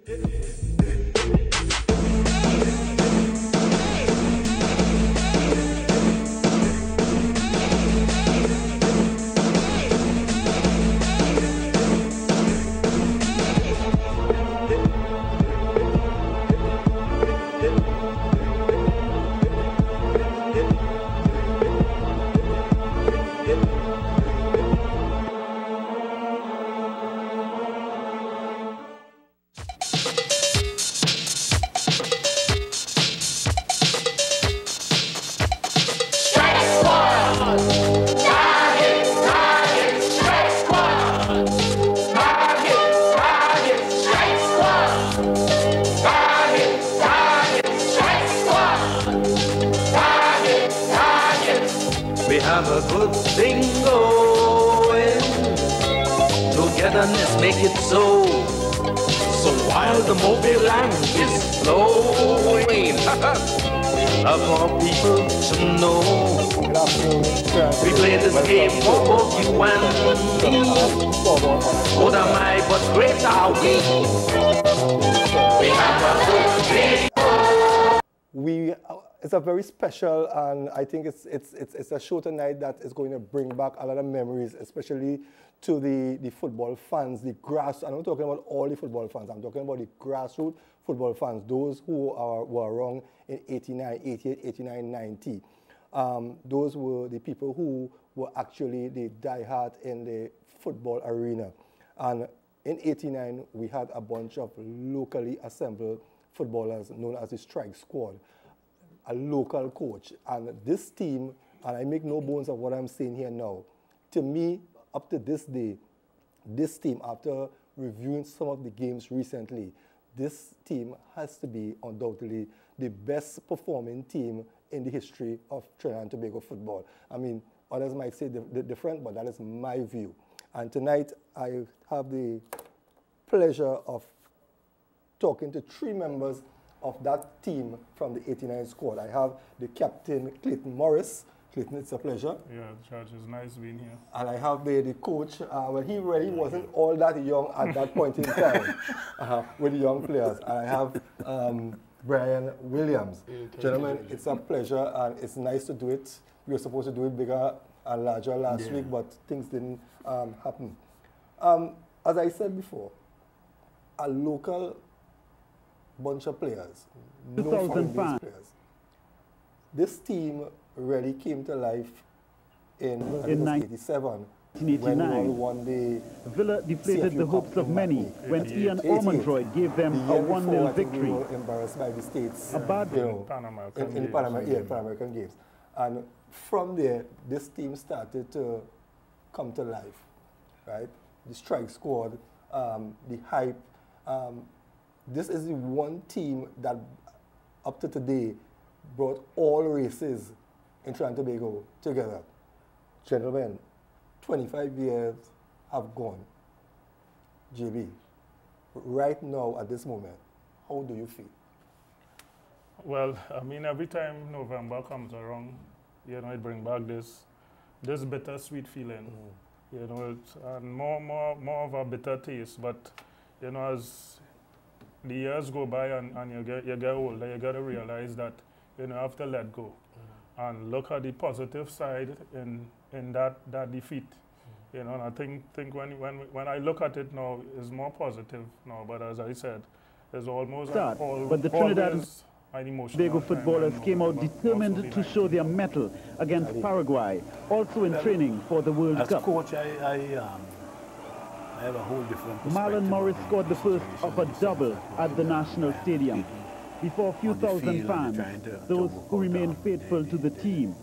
We have a good thing going. Togetherness make it so. So while the mobile land is flowing, love for people to know. We play this game for both you and me. What am I but great are we? We have a good thing. It's a very special, and I think it's a show tonight that is going to bring back a lot of memories, especially to the football fans, the grass. And I'm not talking about all the football fans. I'm talking about the grassroots football fans, those who were around in 89, 88, 89, 90. Those were the people who were actually the diehard in the football arena. And in 89, we had a bunch of locally assembled footballers known as the Strike Squad, a local coach. And this team, and I make no bones of what I'm saying here now, to me, up to this day, this team, after reviewing some of the games recently, this team has to be undoubtedly the best performing team in the history of Trinidad and Tobago football. I mean, others might say different, but that is my view. And tonight, I have the pleasure of talking to 3 members of that team from the 89 squad. I have the captain, Clayton Morris. Clayton, it's a pleasure. Yeah, Judge, it's nice being here. And I have the coach. Well, he really wasn't all that young at that point in time with the young players. And I have Brian Williams. Gentlemen, it's a pleasure, and it's nice to do it. We were supposed to do it bigger and larger last week, but things didn't happen. As I said before, a local bunch of players, no foreign-based players. This team really came to life in 1987 when we won the Villa deflated CFU the hopes Cup of in many Mackney. when Ian Ormondroyd gave them a 1-0 victory. We were embarrassed by the States A bad in the Pan American Games. And from there, this team started to come to life, right? The Strike Squad, the hype. This is the one team that, up to today, brought all races in Trinidad and Tobago together. Gentlemen, 25 years have gone. JB, right now at this moment, how do you feel? Well, I mean, every time November comes around, you know, it brings back this bittersweet feeling. You know, it's, and more of a bitter taste. But you know, as the years go by and you get older, you got to realize that you know, you have to let go and look at the positive side in that defeat. You know, and I think when I look at it now, it's more positive now. But as I said, there's almost but the Trinidad and Tobago footballers came out determined to show their mettle against Paraguay, also in training for the World Cup. As coach, I have a whole different perspective. Marlon Morris scored the first of a double at the National Stadium before a few thousand fans, those who remained faithful to the team.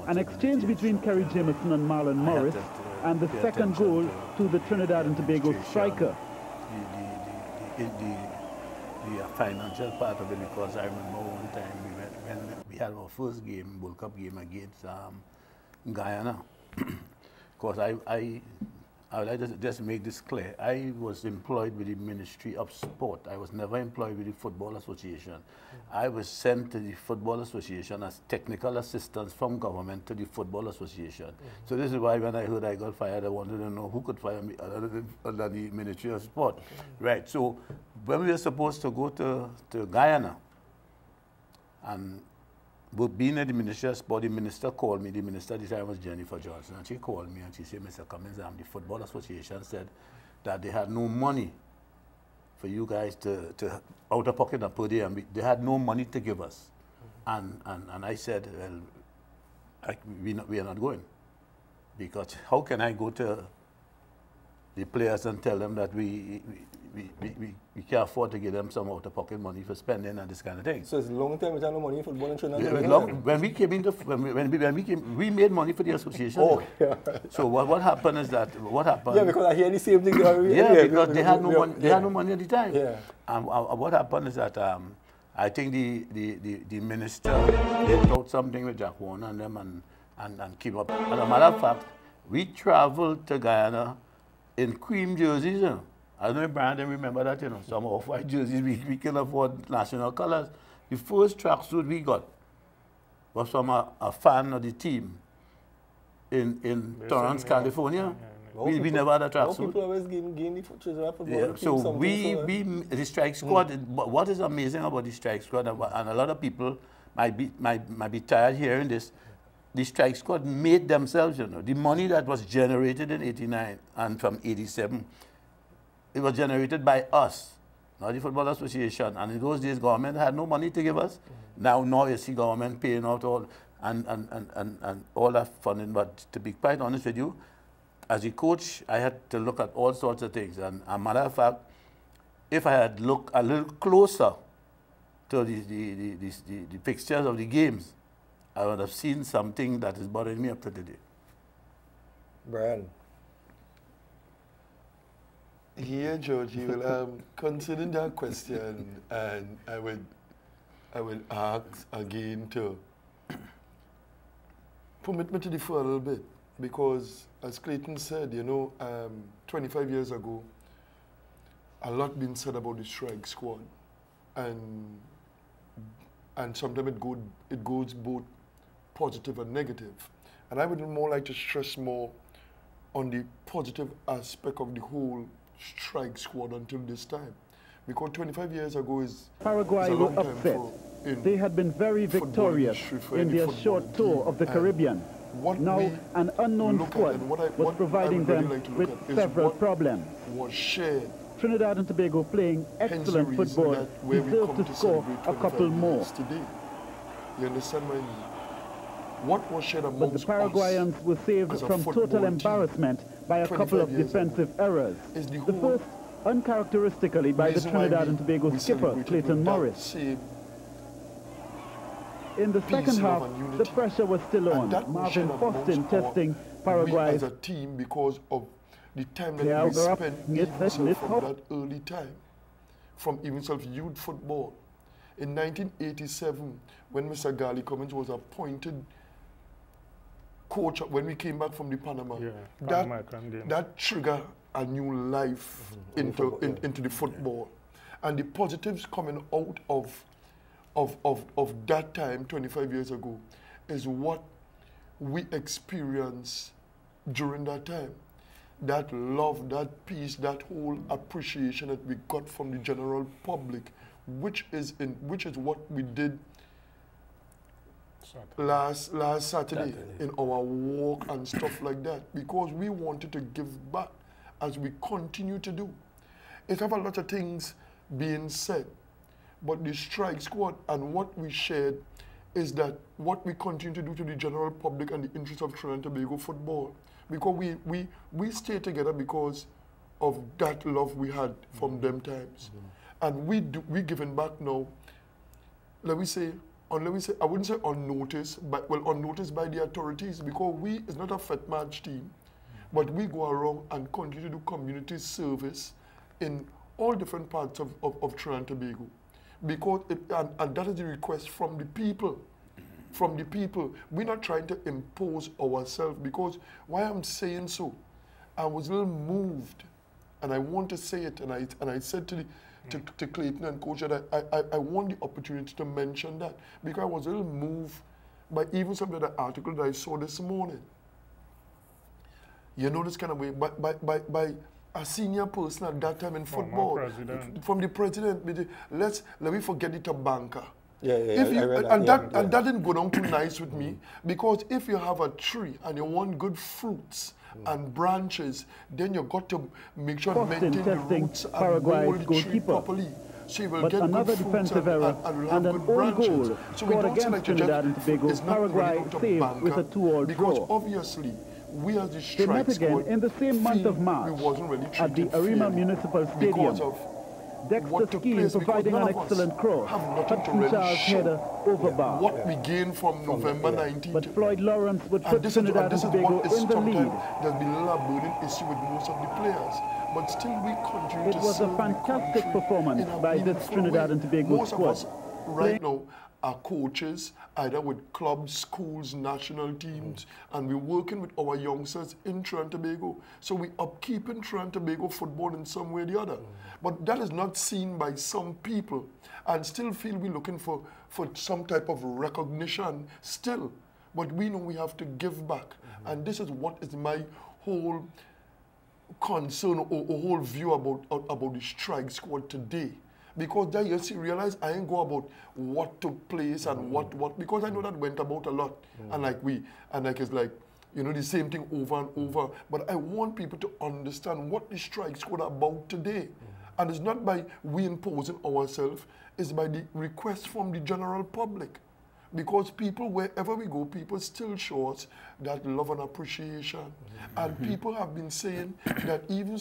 An exchange between Kerry Jameson and Marlon Morris, and the second goal to the Trinidad and Tobago striker. The financial part of it, because I remember one time when we had our first game, World Cup game against Guyana. Because I would like to just make this clear. I was employed with the Ministry of Sport. I was never employed with the Football Association. I was sent to the Football Association as technical assistance from government to the Football Association. So this is why when I heard I got fired, I wanted to know who could fire me other than the Ministry of Sport. Right, so when we were supposed to go to Guyana, and being at the minister's sport, the minister called me. The minister at the time was Jennifer Johnson, and she called me and she said, Mr. Cummins, the Football Association said that they had no money for you guys to out of pocket and per day, and they had no money to give us. And I said, well, we are not going, because how can I go to the players and tell them that we can't afford to give them some out-of-pocket money for spending and this kind of thing. So it's a long time without no money in football in Trinidad? Yeah, when we came into, we made money for the association. Oh, yeah. So what happened is that, Yeah, because I hear the same thing. Because they had no money. They had no money at the time. Yeah. And what happened is that I think the minister did out something with Jack Warner and them and keep up. As a matter of fact, we traveled to Guyana in cream jerseys. You know. I don't know if Brandon remember that, you know, some off-white jerseys, we can afford national colors. The first tracksuit we got was from a fan of the team in Torrance, California. We never had a tracksuit. People always gain the football. Yeah, so the strike squad, what is amazing about the strike squad, and a lot of people might be tired hearing this, the strike squad made themselves, you know. The money that was generated in '89 and from '87, it was generated by us, not the Football Association. And in those days, government had no money to give us. Now you see government paying out all and all that funding. But to be quite honest with you, as a coach, I had to look at all sorts of things. And as a matter of fact, if I had looked a little closer to the fixtures of the games, I would have seen something that is bothering me up to today. Brian. Here, Georgie, well, considering that question, and I would ask again to permit me to differ a little bit, because as Clayton said, you know, 25 years ago, a lot been said about the strike squad, and sometimes it goes both positive and negative, and I would more like to stress more on the positive aspect of the whole strike squad until this time, because 25 years ago is Paraguay a were long time upset. They had been very victorious in their short tour of the Caribbean. Now an unknown squad was providing them with several problems. Was shared. Trinidad and Tobago playing excellent football deserve to score a couple more. Today. You understand what I mean? What was shared amongst us? But the Paraguayans were saved from total embarrassment by a couple of defensive errors. The first, uncharacteristically, by the Trinidad and Tobago skipper, Clayton Morris. In the second half, the pressure was still on. Marvin Fostin testing Paraguay's as a team because of the time that we spent even from that early time, from even youth football. In 1987, when Mr. Gali Cummins was appointed coach when we came back from the Panama, that triggered a new life into the football. And the positives coming out of that time, 25 years ago, is what we experienced during that time. That love, that peace, that whole appreciation that we got from the general public, which is what we did last Saturday in our walk and stuff like that, because we wanted to give back as we continue to do. It have a lot of things being said, but the strike squad and what we shared is that what we continue to do to the general public and the interest of Trinidad and Tobago football, because we stay together because of that love we had from them times, and we giving back now. Let me say, I wouldn't say unnoticed, but unnoticed by the authorities, because it's not a fat match team, but we go around and continue to do community service in all different parts of Trinidad and Tobago, because and that is the request from the people. From the people, we're not trying to impose ourselves, because why I'm saying so, I was a little moved, and I want to say it, and I said to Clayton and Coach that I want the opportunity to mention that, because I was a little moved by even some of the article that I saw this morning. You know, this kind of way, by a senior person at that time in Former football. president. From the president, let me forget it, a banker. If you, and that didn't go down too nice with me, because if you have a tree and you want good fruits and branches, then you got to make sure to maintain the roots and Paraguay's mold the tree goalkeeper. properly. So you will But get another good fruits defensive error and and an own goal so we scored don't say against like Trinidad and Tobago. it's not Paraguay running out of saved banker, with a 2-2 because draw. obviously we as the They strike met again squad in the same month feel of March we wasn't really at the treated Arima fairly Municipal because Stadium. of Dexter what took Skeen place, because providing none an of us excellent cross. have nothing to Hudson really Charles show header over bar. what we gained from November 19th. But Floyd Lawrence would And put this Trinidad and is Tobago what is in the sometimes lead. there's been a little burning issue with most of the players. But still we continue It to was a serve the fantastic country performance in a by this meaningful Trinidad way. and Tobago Most squad. of us right now are coaches, either with clubs, schools, national teams, and we're working with our youngsters in Trinidad and Tobago. So we upkeeping Trinidad and Tobago football in some way or the other. But that is not seen by some people, and still feel we're looking for some type of recognition still. But we know we have to give back. And this is what is my whole concern or whole view about the strike squad today. Because then you see, realize I ain't go about what took place and what, because I know that went about a lot. And like it's like, you know, the same thing over and over. But I want people to understand what the strike squad are about today. And it's not by we imposing ourselves, it's by the request from the general public. Because people, wherever we go, people still show us that love and appreciation. And people have been saying that even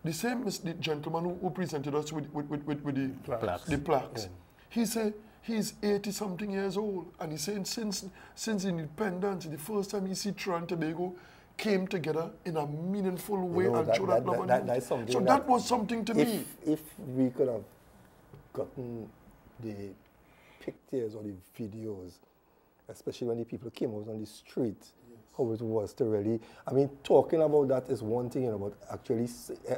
the same as the gentleman who presented us with the plaques. Yeah. He said he's 80-something years old, and he's saying since independence, the first time he see Trinidad and Tobago came together in a meaningful way and showed that love. So that was something to me. If we could have gotten the pictures or the videos, especially when the people came out on the street, how it was to really, I mean, talking about that is one thing, you know, but actually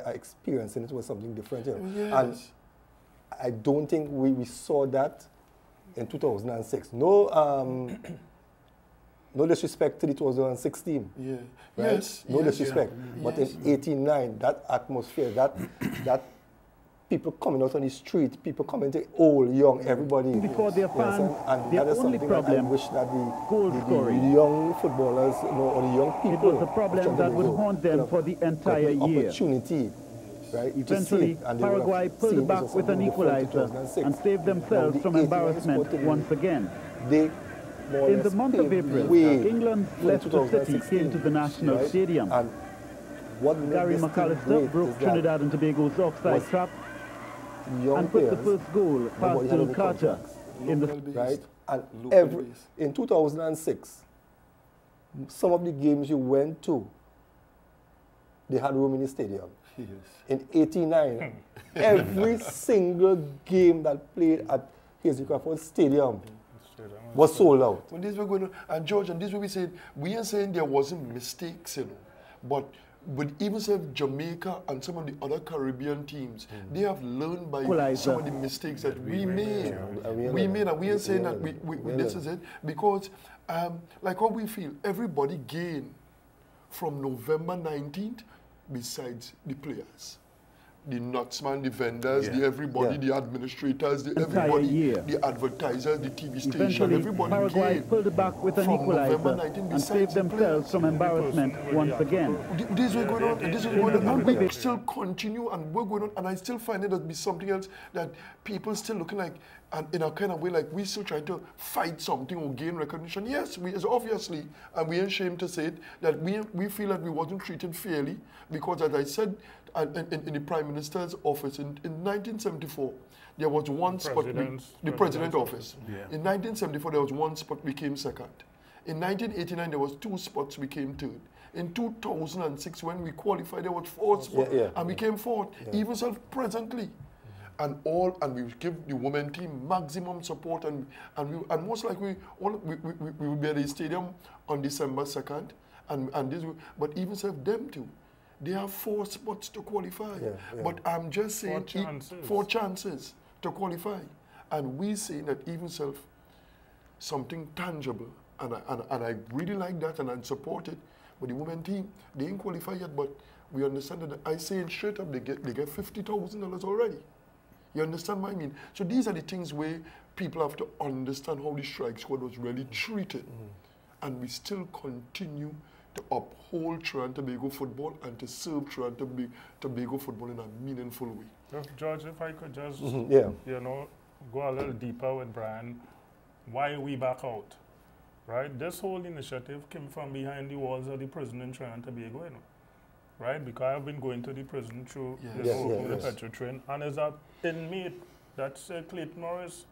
experiencing it was something different, you know. Yes. And I don't think we saw that in 2006. No, no disrespect to the 2016. Yeah. Right? Yes. No disrespect. Yeah. But in 89, that atmosphere, that people coming out on the street, people coming to old, young, everybody. Before their fans, and their that is only something problem, that I wish that goal-scoring. the young footballers, you know, or the young people, It was a problem that would haunt them for the entire year. Opportunity, right? Eventually, Paraguay pulled back with an equalizer and saved themselves from embarrassment once again. In the month of April, England's Leicester City came to the National Stadium. And what Gary McAllister broke Trinidad and Tobago's offside trap and put the first goal past Bill Carter in the right. And in 2006, some of the games you went to, they had room in the stadium. Yes. In 89, every single game that played at Hazy Crawford Stadium was sold out. When this were going on, and George, and this what we said, we ain't saying there wasn't mistakes, you know, but even say Jamaica and some of the other Caribbean teams, they have learned by some of the mistakes that we made. We made, and we ain't saying that this is it, because like how we feel, everybody gained from November 19th besides the players. The nutsman, the vendors, the everybody, the administrators, the everybody, the advertisers, the TV station, Eventually, everybody Paraguay pulled back with an equalizer and saved themselves from embarrassment once again. This was going on, and this was going on, and we still continue, and we're going on, and I still find it to be something else that people still looking like, and in a kind of way, like we still trying to fight something or gain recognition. Yes, we is obviously, and we ain't ashamed to say it, that we feel that we wasn't treated fairly, because as I said, in the Prime Minister's office in 1974, there was one spot, the President's office. Yeah. In 1974, there was one spot, we came second. In 1989, there was 2 spots, we came third. In 2006, when we qualified, there was 4 spots, and we came fourth, even presently. And we give the women team maximum support, and most likely we will be at the stadium on December 2nd, but even serve them too. They have 4 spots to qualify. But I'm just saying 4 chances to qualify. And we say that even something tangible. And I really like that and I support it. But the women team, they ain't qualified yet, but we understand that I saying straight up they get $50,000 already. You understand what I mean? So these are the things where people have to understand how the strike squad was really treated. And we still continue to uphold Trinidad and Tobago football and to serve Trinidad and Tobago football in a meaningful way. George, if I could just, Yeah. you know, go a little deeper with Brian, why we back out, right? This whole initiative came from behind the walls of the prison in Trinidad and Tobago, you know, right? Because I've been going to the prison through the Petro train, and there's an inmate that's Clayton Norris.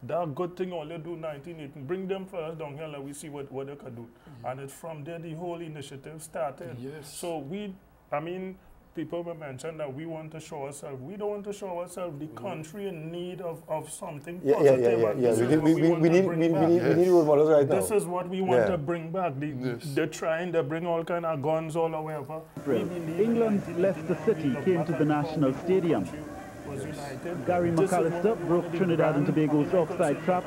That good thing all they do 1918, bring them first down here and we see what they can do. And it's from there the whole initiative started. So people will mention that we want to show ourselves. We don't want to show ourselves. The country in need of something positive. We need role models right now. This is what we want to bring back. They're trying to bring all kind of guns all over. England's Leicester City came to the National Stadium. Gary McAllister broke Trinidad and Tobago's offside trap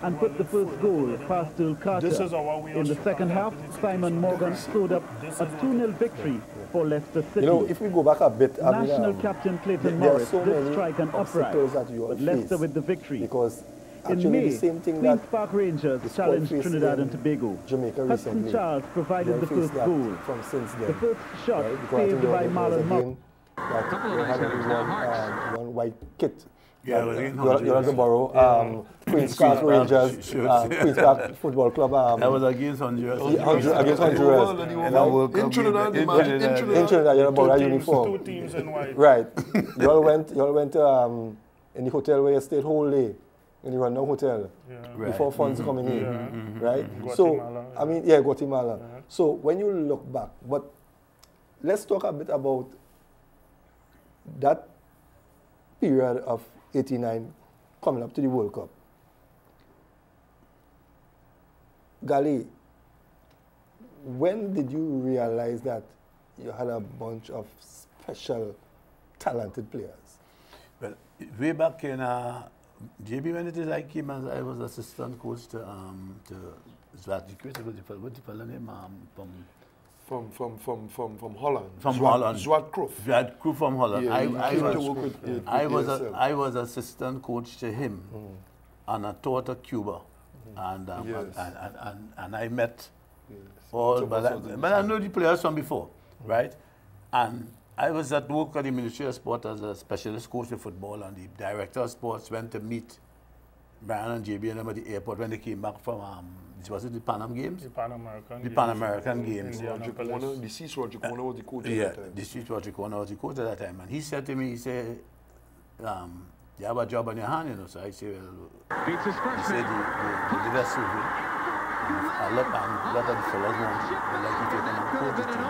and put the first goal past Earl Carter. In the second half, Simon Morgan scored up a 2-0 victory for Leicester City. You know, if we go back a bit, National captain Clayton Morris did strike an upright, but Leicester with the victory. Because in May, the same thing Queen's Park Rangers challenged Trinidad and Tobago. Jamaica Hudson recently. Charles provided the first goal. From since then. The first shot saved by Marlon Muck. One white kit. Yeah, you're at the borough. Queen's Park Rangers, Queen's Park Football Club. That was against Honduras. Against Honduras. In Trinidad, you're at the uniform. 2 teams in white. Right. You all went in the hotel where you stayed whole day. In the rundown hotel. Before funds coming in. Right? Guatemala, so, Guatemala. So when you look back, but let's talk a bit about that period of 89 coming up to the World Cup. Gali, when did you realize that you had a bunch of special, talented players? Well, way back in JB, when it is I came as I was assistant coach to Zwartje, what the fellow name from Holland. From Holland. Zwartje from Holland. Yeah, I was assistant coach to him on a tour to Cuba. And I met all, but I know the players from before, right? And I was at work at the Ministry of Sport as a specialist coach of football, and the director of sports went to meet Brian and JB and them at the airport when they came back from, was it the Pan Am Games? The Pan American Games. The C. Roger Corner was the coach at that time. The C. Roger Corner was the coach at that time. And he said to me, he said, you have a job on your hand, you know. So I said, well, he said, the leader survey. A lot of the fellas want to like to take them and coach the team.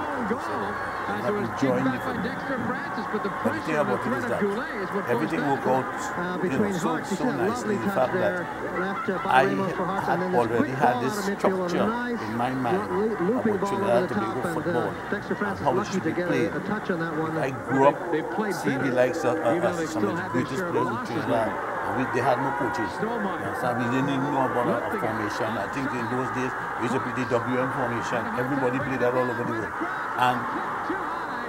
They have to join the football. But the thing about it is that everything worked out so nicely. The fact that I had already had this structure in my mind about Trinidad and Tobago football and how it should be played. I grew up seeing the likes of some of the greatest players in Trinidad. They had no coaches. We didn't even know about a formation. I think in those days, we used to play the WM formation. Everybody played that all over the world. And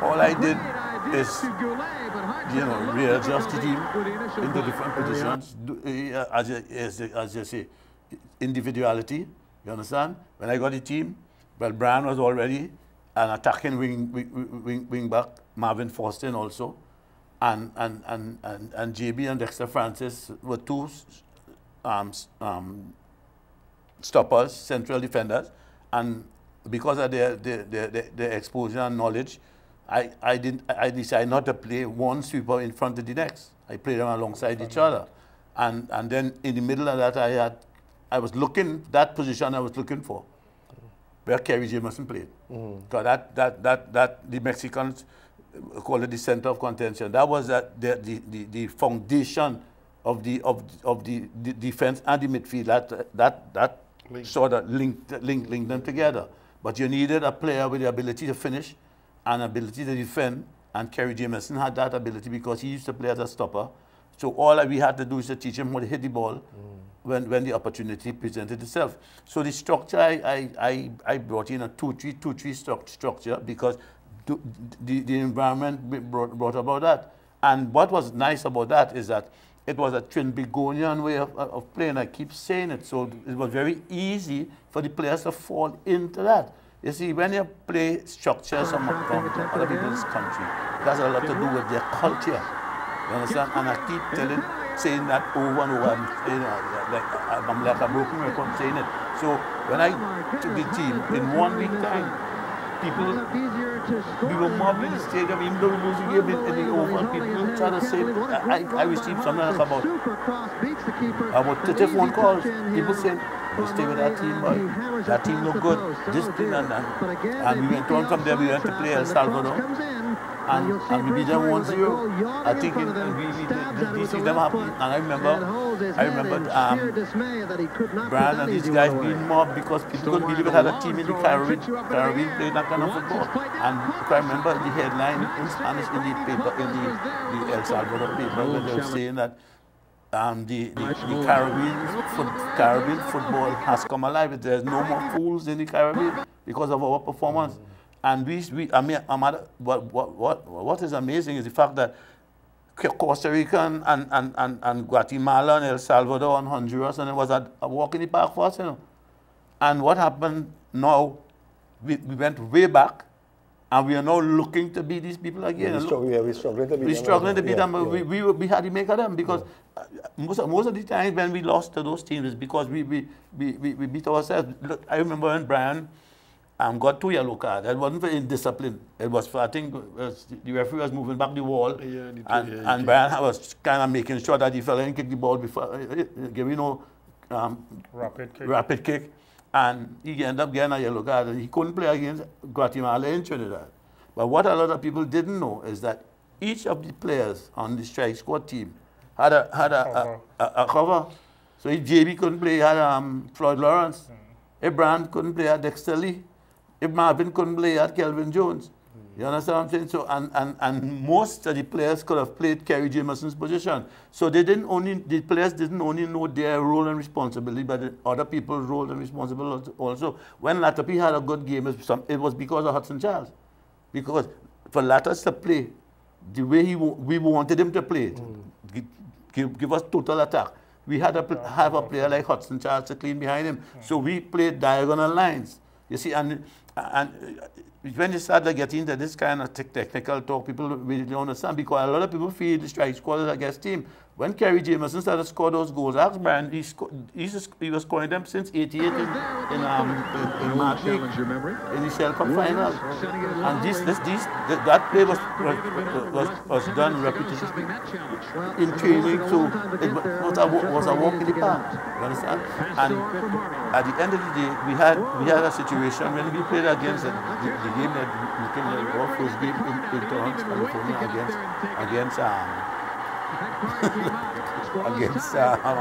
all I did is, readjust the team into different positions. As you say, individuality, you understand? When I got the team, well, Brian was already an attacking wing back, Marvin Faustin also. And JB and Dexter Francis were two stoppers, central defenders, and because of their exposure and knowledge, I decided not to play one sweeper in front of the next. I played them alongside each other, and then in the middle of that I was looking that position I was looking for, where Kerry Jameson played, because that the Mexicans call it the center of contention. That was the foundation of the defense and the midfield. That sort of linked them together. But you needed a player with the ability to finish and ability to defend. And Kerry Jameson had that ability because he used to play as a stopper. So all we had to do is to teach him how to hit the ball when the opportunity presented itself. So the structure I brought in a 2-3-2-3 structure because the environment brought about that. And what was nice about that is that it was a Trinbagonian way of playing. I keep saying it. So it was very easy for the players to fall into that. You see, when you play structures from other people's country, it has a lot to do with their culture. You understand? And I keep saying that over and over. I'm like a broken record saying it. So when I took the team, in 1 week time, people, we were mobbing the stadium, even though we lose the game in the over, people try to say, I received something like about 30 phone calls, people saying, we stay with that team, boy. That team look good, this thing and that. And we went on from there, we went to play El Salvador. And we beat them 1-0. I think we see them happen. And I remember Brian and these guys being mobbed because people couldn't believe it had a team in the Caribbean playing that kind of football. And I remember the headline in Spanish in the paper, in the El Salvador paper, where they were saying that the Caribbean football has come alive. There's no more fools in the Caribbean because of our performance. And what is amazing is the fact that Costa Rica and Guatemala and El Salvador and Honduras, and it was a walk in the park for us, you know. And what happened now, we went way back, and we are now looking to beat these people again. We're struggling to beat them. We're struggling to beat them, but we had to make of them because most of the time when we lost to those teams is because we beat ourselves. Look, I remember when Brian got 2 yellow cards. It wasn't for indiscipline. It was for, I think, the referee was moving back the wall, and Brian was kind of making sure that he fell and kicked the ball before, rapid kick. And he ended up getting a yellow card, and he couldn't play against Guatemala in Trinidad. But what a lot of people didn't know is that each of the players on the strike squad team had a cover. So if JB couldn't play, he had Floyd Lawrence. If Brian couldn't play, he had Dexter Lee. If Marvin couldn't play, he had Kelvin Jones. You understand what I'm saying? So, and most of the players could have played Kerry Jameson's position. So the players didn't only know their role and responsibility, but the other people's role and responsibility also. When Latapi had a good game, it was because of Hudson Charles. Because for Latas to play the way we wanted him to play, give us total attack, we had to have a player like Hudson Charles to clean behind him. So we played diagonal lines. You see, and when you start getting into this kind of technical talk, people really don't understand because a lot of people feel the strike squad is against team. When Kerry Jameson started to score those goals, ask Brian, he was scoring them since '88 in March League, in the Shell Cup final. And that play was done repetitively in training, so it was a walk in the park. You understand? And at the end of the day, we had a situation when we played against the game that we came our first game in Toronto, California against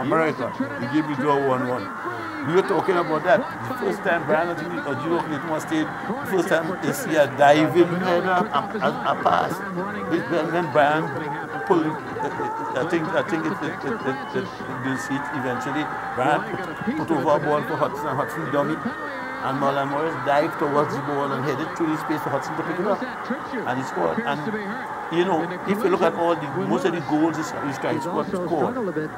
America. The game we draw 1-1. We were talking about that. The first time Brian or Gio Clayton stayed, the first time you see a diving header, a pass. When Brian pulled it, I think the seat eventually, Brian put over a ball for Hudson dummy. And Marlon Morris dived towards the ball and headed through the space for Hudson to pick it up. And he scored. And, you know, if you look at most of the goals this strike squad scored,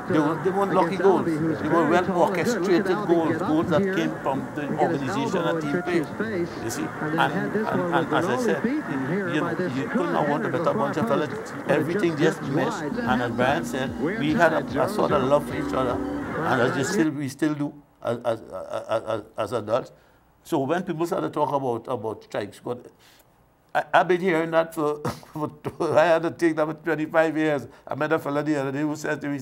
they weren't lucky goals. They were well-orchestrated goals that came from the organization and team play. You see? And as I said, you couldn't have wanted a better bunch of fellas. Everything just meshed. And as Brian said, we had a sort of love for each other. And we still do as adults. So when people started to talk about strike squad, I've been hearing that for I had to take that for 25 years. I met a fella the other day who said to me,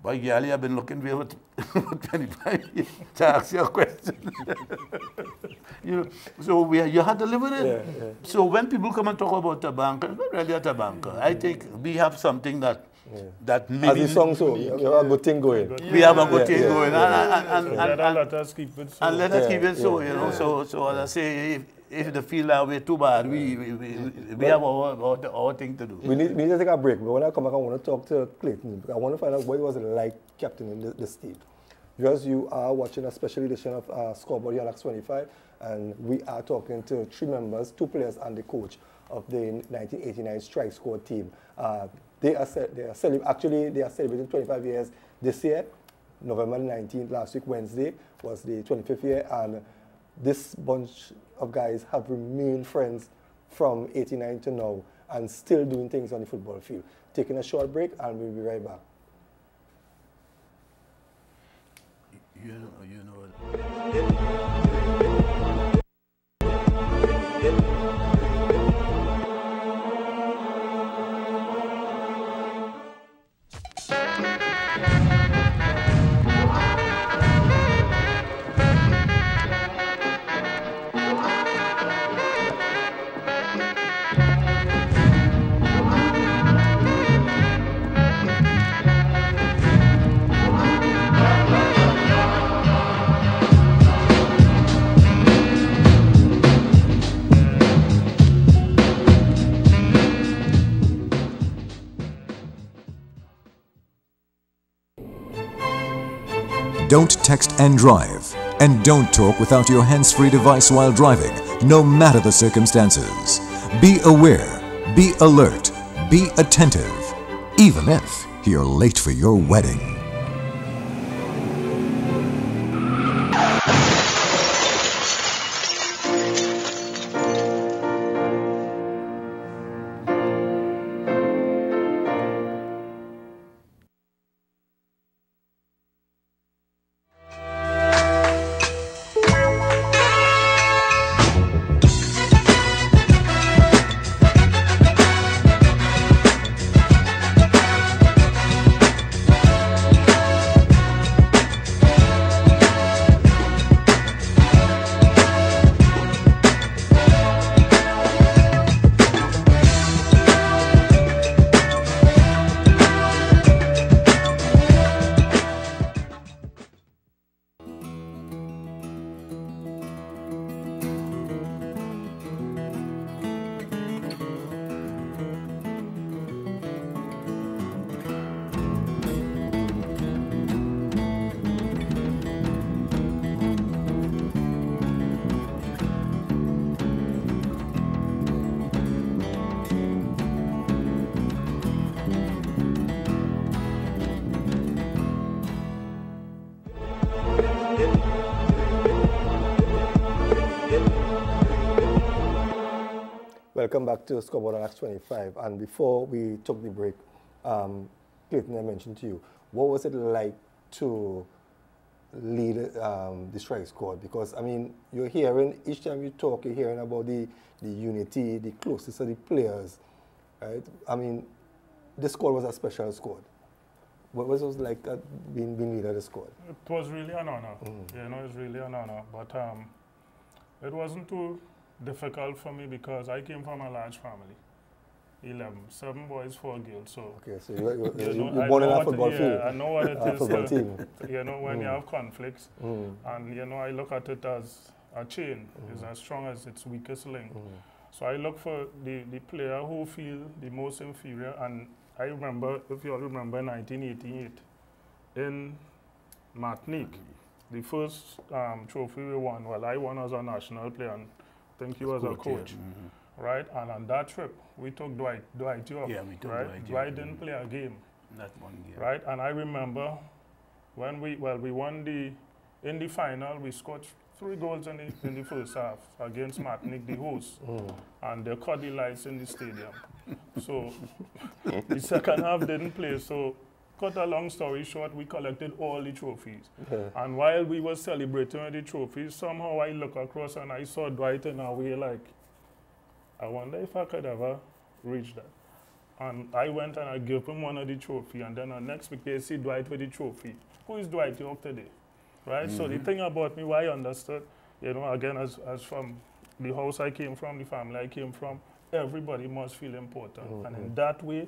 "Boy, Gally, I've been looking for you for 25 years to ask you a question." You know, so you had to live with it. Yeah. So when people come and talk about Tabanca, it's not really a Tabanca. I think we have something that maybe... As the song so, we have a good thing going. We have a good thing going. And let us keep it so. And let us keep it so, you know. So as I say, if the feel that way too bad, we have our thing to do. We need to take a break, but when I come back, I want to talk to Clayton. I want to find out what it was like captaining this team. Because you are watching a special edition of Scoreboard here at 25, and we are talking to 3 members, 2 players and the coach of the 1989 Strike Squad team. They are celebrating 25 years this year. November 19th, last week, Wednesday, was the 25th year, and this bunch of guys have remained friends from 89 to now and still doing things on the football field. Taking a short break, and we'll be right back. Don't text and drive. And don't talk without your hands-free device while driving, no matter the circumstances. Be aware, be alert, be attentive, even if you're late for your wedding. Welcome back to Scoreboard on Acts 25. And before we took the break, Clayton, I mentioned to you, what was it like to lead the Strike Squad? Because, I mean, you're hearing, each time you talk, you're hearing about the unity, the closeness of the players, right? I mean, the squad was a special squad. What was it like being leader of the squad? It was really an honor. You know, it's really an honor. But it wasn't too difficult for me because I came from a large family. 7 boys, 4 girls. So okay, so you're born in a football field. Yeah, I know what it is. Football team. You know, when you have conflicts, and you know, I look at it as a chain. It's as strong as its weakest link. So I look for the player who feel the most inferior. And I remember, if you all remember, 1988 in Martinique, the first trophy we won. Well, I won as a national player, and I think he was a coach. Right, and on that trip, we took Dwight York. Yeah, we took right? Dwight didn't play a game. Not one game. Right, and I remember when we won in the final, we scored 3 goals in the first half against Martinique, the host, and they cut the lights in the stadium. So the second half didn't play. So cut a long story short, we collected all the trophies. And while we were celebrating with the trophies, somehow I look across and I saw Dwight in a way like, I wonder if I could ever reach that. And I went and I gave him one of the trophy, and then the next week they see Dwight with the trophy. Who is Dwight York today? Right? So the thing about me, why I understood, you know, again, as from the house I came from, the family I came from, everybody must feel important. And in that way,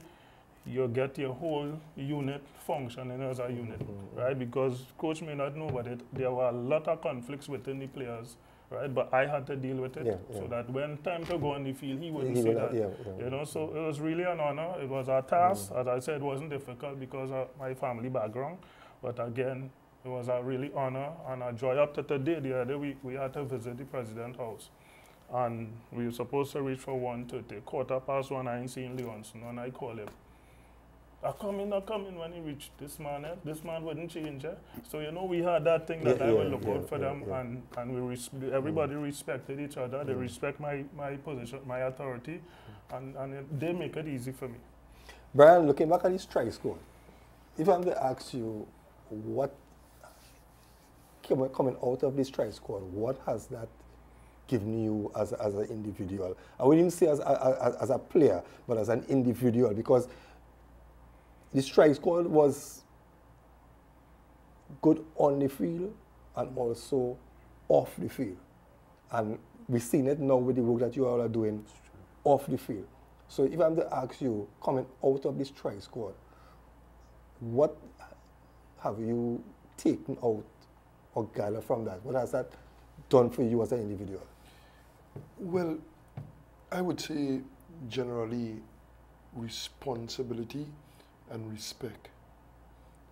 you get your whole unit functioning as a unit, right? Because coach may not know, but there were a lot of conflicts within the players, right? But I had to deal with it so that when time to go on the field, he wouldn't see that. You know, so it was really an honor. It was a task. As I said, it wasn't difficult because of my family background. But again, it was a really honor and a joy. Up to today, the other week, we had to visit the president's house. And we were supposed to reach for 1:30. 1:15, I ain't seen Leonson, and I call him. I come in when he reached this man. This man wouldn't change. So, you know, we had that thing that I will look out for them, and we everybody respected each other. They respect my position, my authority, and they make it easy for me. Brian, looking back at his strike score, if I'm to ask you what coming out of this strike squad, what has that given you as an individual? I wouldn't say as a player, but as an individual, because the strike squad was good on the field and also off the field. And we've seen it now with the work that you all are doing off the field. So if I'm to ask you, coming out of this strike squad, what have you taken out or gathered from that? What has that done for you as an individual? Well, I would say generally responsibility and respect.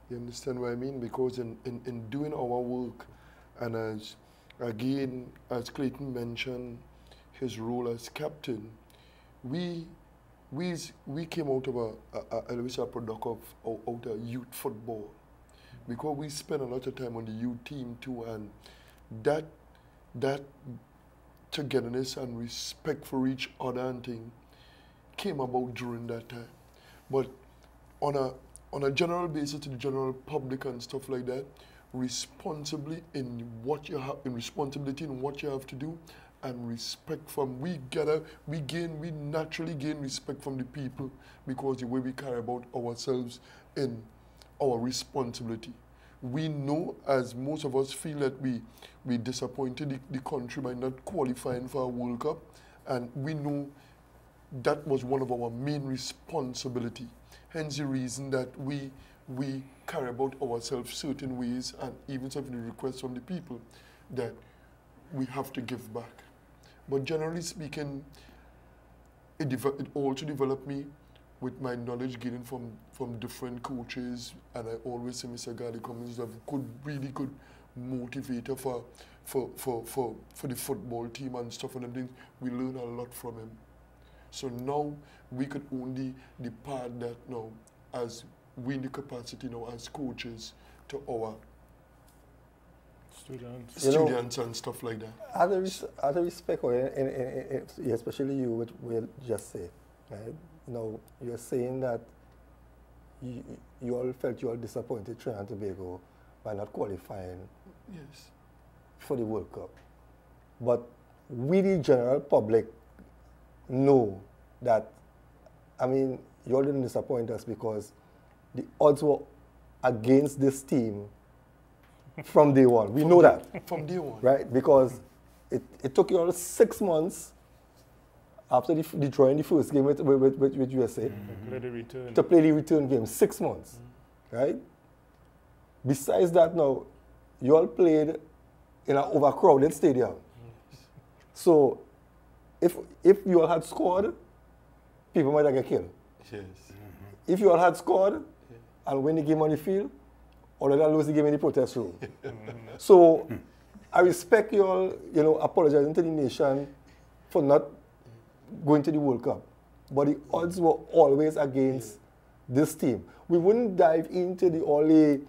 You understand what I mean? Because in doing our work, and as Clayton mentioned, his role as captain, we came out of a product of youth football, because we spent a lot of time on the youth team too, and that togetherness and respect for each other and thing came about during that time. But on a general basis to the general public and stuff like that, responsibility in what you have to do, and respect from we naturally gain respect from the people, because the way we care about ourselves in our responsibility. We know, as most of us feel, that we disappointed the country by not qualifying for a World Cup, and we know that was one of our main responsibility. Hence the reason that we care about ourselves certain ways, and even some of the requests from the people that we have to give back. But generally speaking, it also developed me with my knowledge gained from different coaches, and I always say Mr. Gadi Cummins is a really good motivator for the football team and stuff and things. We learn a lot from him. So now we could only depart that now as we in the capacity now as coaches to our students and stuff like that. Out of respect, especially you, what we'll just say, right? Now, you're saying that you all felt you all disappointed Trinidad and Tobago by not qualifying for the World Cup. But we, the general public, know that, I mean, you all didn't disappoint us because the odds were against this team from day one. We know that. From day one. Right? Because it took you all 6 months after the drawing the first game with USA to play the return game. 6 months. Right? Besides that now, you all played in an overcrowded stadium. So if you all had scored, people might have get killed. Yes. If you all had scored and win the game on the field, or let lose the game in the protest room. So I respect you all, apologizing to the nation for not going to the World Cup. But the odds were always against this team. We wouldn't dive into the only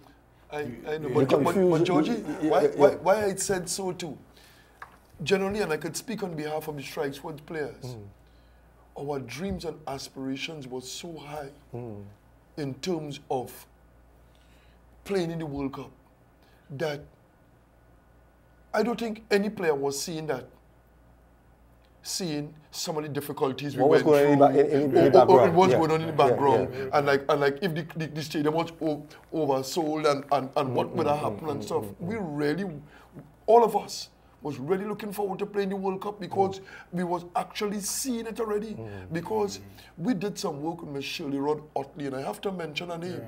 I know, but Georgie, why I said so too. Generally, and I could speak on behalf of the Strike Squad players, our dreams and aspirations were so high in terms of playing in the World Cup that I don't think any player was seeing some of the difficulties we went through, in the background. What's going on in the background, and like if the stadium was oversold and what would have happened and stuff. We really, all of us, was really looking forward to playing the World Cup because we was actually seeing it already. Because we did some work with Miss Shirley Rod Otley, and I have to mention her name.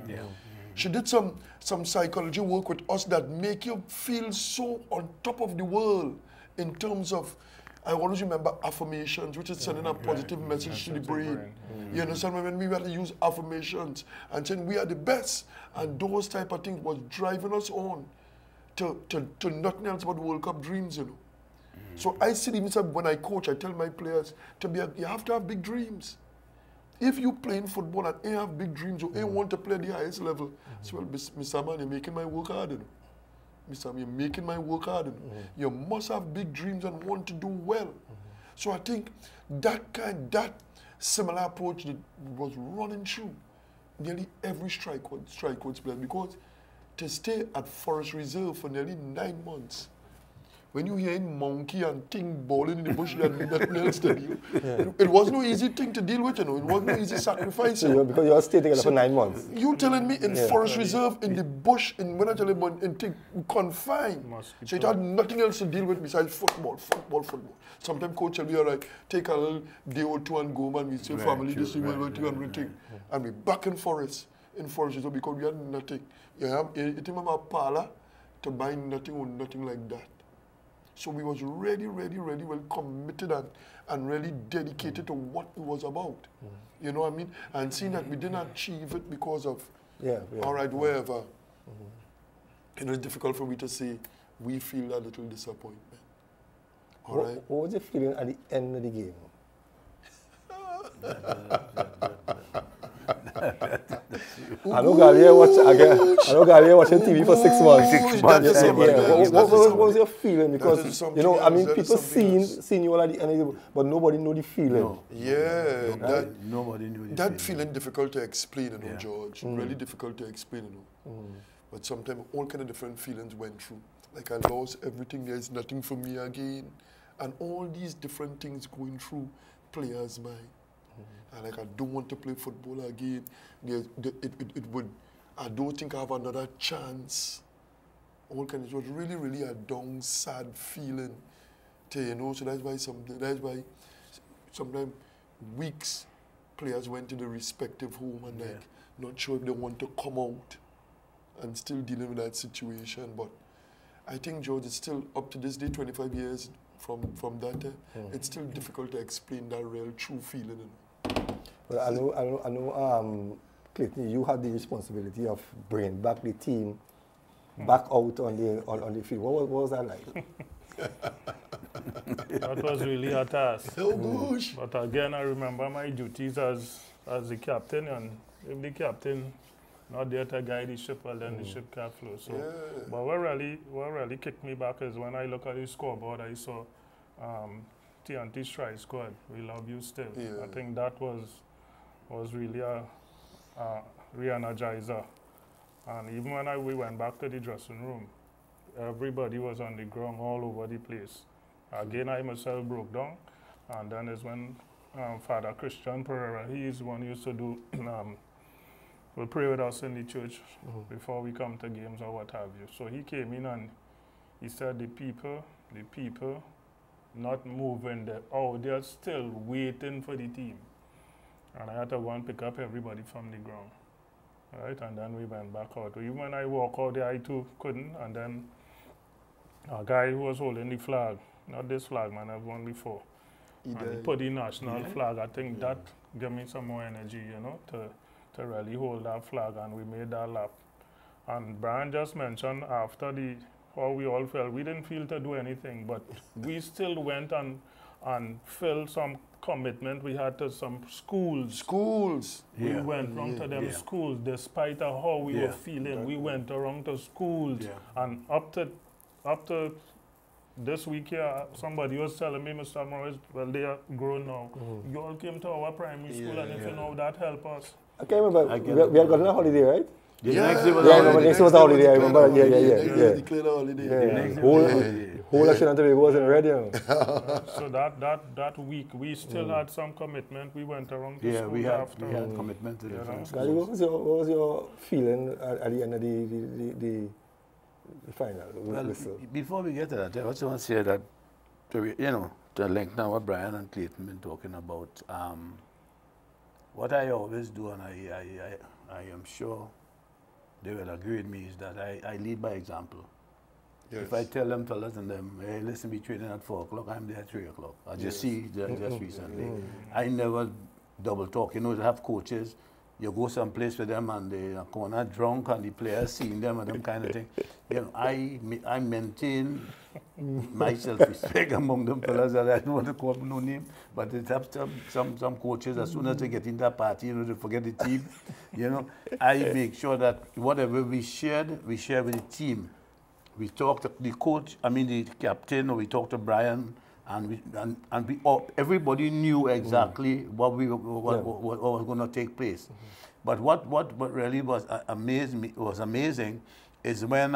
She did some psychology work with us that make you feel so on top of the world in terms of, I always remember affirmations, which is sending a positive message to the brain. You understand? When we had to use affirmations and saying we are the best, and those type of things was driving us on to nothing else but World Cup dreams, So I see even when I coach, I tell my players you have to have big dreams. If you playing football and you have big dreams or you want to play at the highest level, so well, Mr. Man, you're making my work harder. Mr. Man, you're making my work harder. You must have big dreams and want to do well. So I think that similar approach that was running through nearly every strike coach player, because to stay at Forest Reserve for nearly 9 months, when you hear monkey and thing balling in the bush and nothing else to you, it was no easy thing to deal with, you know. It was no easy sacrifice. Because you were staying together for 9 months. You telling me in Forest Reserve, in the bush, when I tell you in thing, confined. So it had nothing else to deal with besides football. Sometimes coach will be all right, take a little day or two and go, man. We say family, this is what and everything. And we back in Forest Reserve because we had nothing. You have a parlor to buy nothing or nothing like that. So we was really well committed and really dedicated to what it was about. You know what I mean? And seeing that we didn't achieve it because of, all right, wherever, it's difficult for me to say we feel a little disappointment. All right? What was your feeling at the end of the game? I know Galia watching TV for 6 months. What was your feeling? Because you know, I mean, people seen you all at the end of the game, but nobody know the feeling. No. Yeah, nobody knew that feeling difficult to explain, you know, George. Really difficult to explain, you know. But sometimes all kind of different feelings went through. Like I lost everything. There is nothing for me again, and all these different things going through players' mind. And like I don't want to play football again. It would. I don't think I have another chance. All kind of. It was really a down, sad feeling. You know. So that's why sometimes weeks players went to the respective home and like not sure if they want to come out and still dealing with that situation. But I think, George, it's still up to this day, 25 years from that time. It's still difficult to explain that real true feeling. Well, I know, Clayton, you had the responsibility of bringing back the team back out on the field. What was that like? That was really a task. Oh gosh! But again, I remember my duties as the captain, and if the captain not there to guide the ship, well then the ship can't flow. So, but what really kicked me back is when I look at the scoreboard, I saw TNT Strike Squad. We love you still. I think that was really a re-energizer. And even when we went back to the dressing room, everybody was on the ground all over the place. Again, I myself broke down, and then is when Father Christian Pereira, he is the one who used to do, will pray with us in the church before we come to games or what have you. So he came in and he said the people not moving there. Oh, they're still waiting for the team. And I had to go and pick up everybody from the ground. Right? And then we went back out. Even when I walk out there, I too couldn't. And then a guy who was holding the flag, not this flag, man, I've won before. He put the national flag. I think that gave me some more energy, you know, to really hold that flag. And we made that lap. And Brian just mentioned after how we all felt. We didn't feel to do anything, but we still went and filled some commitment we had to some schools. We went around to them schools, despite of how we were feeling. We went around to schools, and up to this week here, somebody was telling me, Mr. Morris, well, they are grown now. You all came to our primary school, and if you know that, help us. I can't remember. We had gotten a holiday, right? Next day was a holiday. I remember. Yeah. Declared a holiday. Whole action until we wasn't ready. So that week, we still had some commitment. We went around to school we had commitment to the what was your feeling at the end of the final? Well, before we get to that, I also want to say that, to link now what Brian and Clayton been talking about, what I always do, and I am sure they will agree with me, is that I lead by example. Yes. If I tell them, fellas, and them, hey, listen, be training at 4 o'clock, I'm there at 3 o'clock. I just see just recently. I never double talk. You know, they have coaches, you go someplace with them and they are kind of drunk and the players seeing them and them kind of thing. You know, I maintain my self-respect among them fellas that I don't want to call them no name, but they have some coaches, as soon as they get in that party, you know, they forget the team. You know, I make sure that whatever we share with the team. We talk to the coach, I mean the captain, or we talk to Brian, and everybody knew exactly what was going to take place. But what really was amazing is when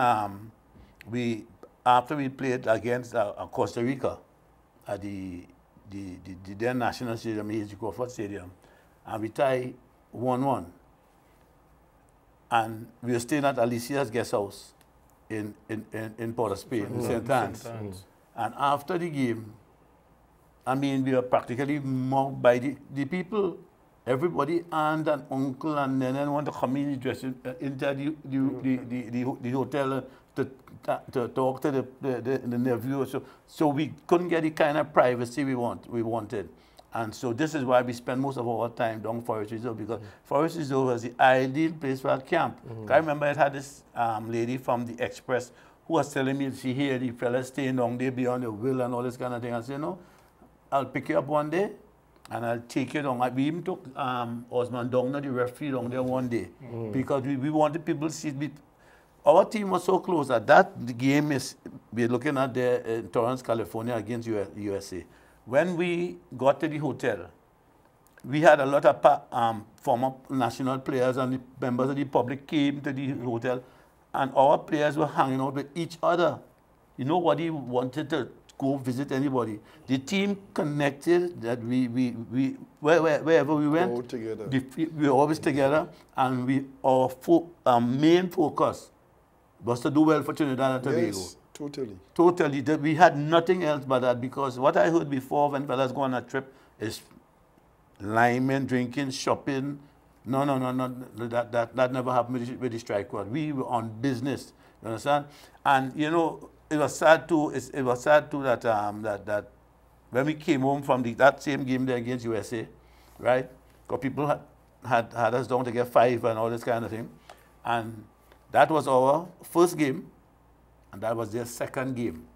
after we played against Costa Rica at the then National Stadium, H.G. Crawford Stadium, and we tied 1-1. And we were staying at Alicia's guest house in Port of Spain, in St. Anne's. And after the game, I mean, we were practically mocked by the people. Everybody, aunt and uncle and then want to come in dressing into the hotel to talk to the nephew. So we couldn't get the kind of privacy we wanted. And so this is why we spend most of our time down Forest Reserve, because Forest Reserve was the ideal place for a camp. I remember I had this lady from the Express who was telling me she heard the fellas staying down there beyond the will and all this kind of thing. I said, no, I'll pick you up one day and I'll take you down. We even took Osman down, the referee down there one day, because we wanted people to see. Our team was so close that the game we're looking at there in Torrance, California against USA. When we got to the hotel, we had a lot of former national players and the members of the public came to the hotel, and our players were hanging out with each other. Nobody wanted to go visit anybody. The team connected that wherever we went, we were always together, and our main focus was to do well for Trinidad and Tobago. Yes. Totally. Totally. We had nothing else but that, because what I heard before when fellas go on a trip is liming, drinking, shopping. No. That never happened with the strike squad. We were on business. You understand? And you know, it was sad too. It was sad too that that when we came home from that same game there against USA, right? Because people had us down to get 5 and all this kind of thing, and that was our first game. And that was their second game.